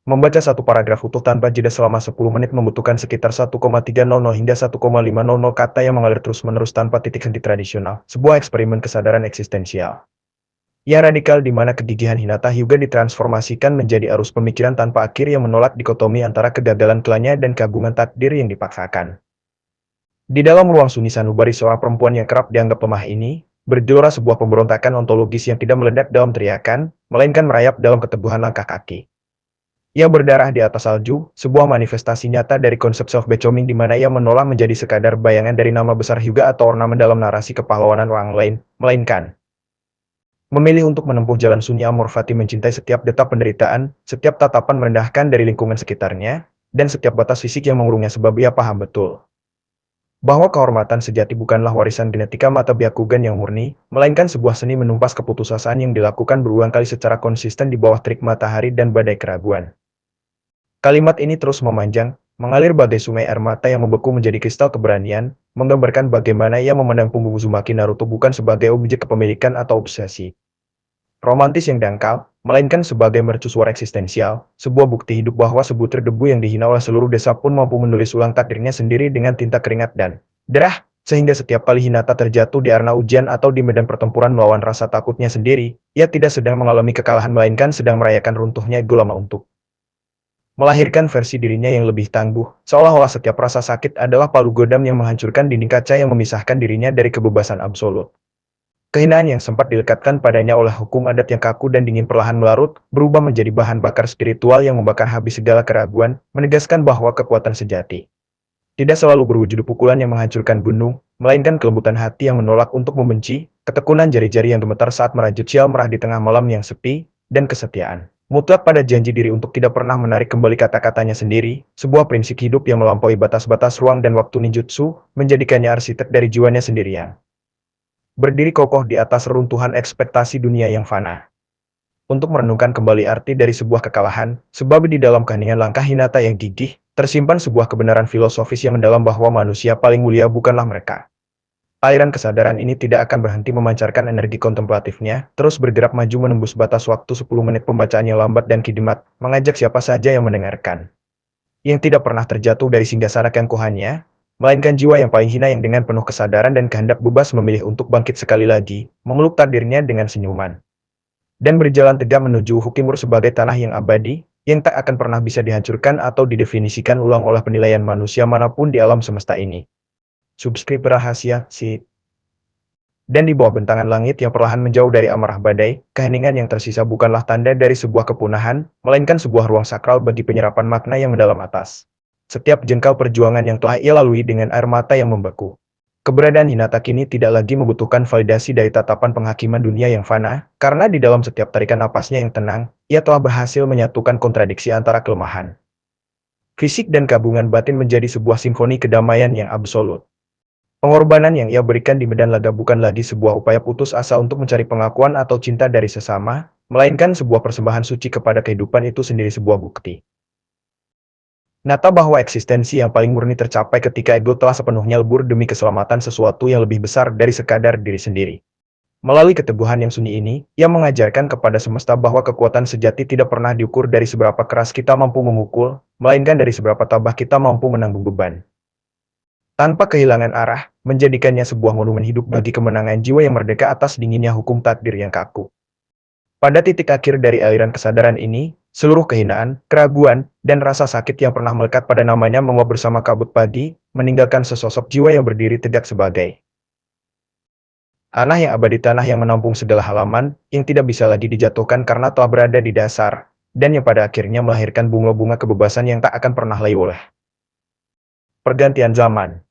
Membaca satu paragraf utuh tanpa jeda selama 10 menit membutuhkan sekitar 1,300 hingga 1,500 kata yang mengalir terus-menerus tanpa titik henti tradisional. Sebuah eksperimen kesadaran eksistensial. Yang radikal di mana kegigihan Hinata Hyuga ditransformasikan menjadi arus pemikiran tanpa akhir yang menolak dikotomi antara kegagalan kliennya dan keagungan takdir yang dipaksakan. Di dalam ruang sunyi sanubari seorang perempuan yang kerap dianggap lemah ini, bergelora sebuah pemberontakan ontologis yang tidak meledak dalam teriakan, melainkan merayap dalam keteguhan langkah kaki. Ia berdarah di atas salju, sebuah manifestasi nyata dari konsep self-becoming di mana ia menolak menjadi sekadar bayangan dari nama besar Hyuga atau ornamen dalam narasi kepahlawanan orang lain, melainkan memilih untuk menempuh jalan sunyi Amorfati mencintai setiap detak penderitaan, setiap tatapan merendahkan dari lingkungan sekitarnya, dan setiap batas fisik yang mengurungnya sebab ia paham betul bahwa kehormatan sejati bukanlah warisan genetika mata Byakugan yang murni, melainkan sebuah seni menumpas keputusasaan yang dilakukan berulang kali secara konsisten di bawah terik matahari dan badai keraguan. Kalimat ini terus memanjang, mengalir bagai sungai air mata yang membeku menjadi kristal keberanian, menggambarkan bagaimana ia memandang punggung Uzumaki Naruto bukan sebagai objek kepemilikan atau obsesi romantis yang dangkal, melainkan sebagai mercusuar eksistensial, sebuah bukti hidup bahwa sebutir debu yang dihina oleh seluruh desa pun mampu menulis ulang takdirnya sendiri dengan tinta keringat dan darah, sehingga setiap kali Hinata terjatuh di arena ujian atau di medan pertempuran melawan rasa takutnya sendiri, ia tidak sedang mengalami kekalahan melainkan sedang merayakan runtuhnya ego lama untuk melahirkan versi dirinya yang lebih tangguh, seolah-olah setiap rasa sakit adalah palu godam yang menghancurkan dinding kaca yang memisahkan dirinya dari kebebasan absolut. Kehinaan yang sempat dilekatkan padanya oleh hukum adat yang kaku dan dingin perlahan melarut, berubah menjadi bahan bakar spiritual yang membakar habis segala keraguan, menegaskan bahwa kekuatan sejati tidak selalu berwujud pukulan yang menghancurkan gunung, melainkan kelembutan hati yang menolak untuk membenci, ketekunan jari-jari yang gemetar saat merajut sial merah di tengah malam yang sepi, dan kesetiaan mutlak pada janji diri untuk tidak pernah menarik kembali kata-katanya sendiri, sebuah prinsip hidup yang melampaui batas-batas ruang dan waktu ninjutsu, menjadikannya arsitek dari jiwanya sendirian. Berdiri kokoh di atas reruntuhan ekspektasi dunia yang fana. Untuk merenungkan kembali arti dari sebuah kekalahan, sebab di dalam keheningan langkah Hinata yang gigih, tersimpan sebuah kebenaran filosofis yang mendalam bahwa manusia paling mulia bukanlah mereka. Aliran kesadaran ini tidak akan berhenti memancarkan energi kontemplatifnya, terus bergerak maju menembus batas waktu 10 menit pembacaan yang lambat dan kidimat, mengajak siapa saja yang mendengarkan. Yang tidak pernah terjatuh dari singgasana keangkuhannya, melainkan jiwa yang paling hina yang dengan penuh kesadaran dan kehendak bebas memilih untuk bangkit sekali lagi, memeluk takdirnya dengan senyuman. Dan berjalan tegak menuju Hukimur sebagai tanah yang abadi, yang tak akan pernah bisa dihancurkan atau didefinisikan ulang oleh penilaian manusia manapun di alam semesta ini. Subscribe rahasia, si. Dan di bawah bentangan langit yang perlahan menjauh dari amarah badai, keheningan yang tersisa bukanlah tanda dari sebuah kepunahan, melainkan sebuah ruang sakral bagi penyerapan makna yang mendalam atas setiap jengkal perjuangan yang telah ia lalui dengan air mata yang membeku. Keberadaan Hinata kini tidak lagi membutuhkan validasi dari tatapan penghakiman dunia yang fana, karena di dalam setiap tarikan napasnya yang tenang, ia telah berhasil menyatukan kontradiksi antara kelemahan fisik dan gabungan batin menjadi sebuah simfoni kedamaian yang absolut. Pengorbanan yang ia berikan di medan laga bukan lagi sebuah upaya putus asa untuk mencari pengakuan atau cinta dari sesama, melainkan sebuah persembahan suci kepada kehidupan itu sendiri sebuah bukti nyata bahwa eksistensi yang paling murni tercapai ketika ego telah sepenuhnya lebur demi keselamatan sesuatu yang lebih besar dari sekadar diri sendiri. Melalui keteguhan yang sunyi ini, ia mengajarkan kepada semesta bahwa kekuatan sejati tidak pernah diukur dari seberapa keras kita mampu memukul, melainkan dari seberapa tabah kita mampu menanggung beban. Tanpa kehilangan arah, menjadikannya sebuah monumen hidup bagi kemenangan jiwa yang merdeka atas dinginnya hukum takdir yang kaku. Pada titik akhir dari aliran kesadaran ini, seluruh kehinaan, keraguan, dan rasa sakit yang pernah melekat pada namanya menguap bersama kabut pagi, meninggalkan sesosok jiwa yang berdiri tegak sebagai tanah yang abadi, tanah yang menampung segala halaman, yang tidak bisa lagi dijatuhkan karena telah berada di dasar, dan yang pada akhirnya melahirkan bunga-bunga kebebasan yang tak akan pernah layu oleh pergantian zaman.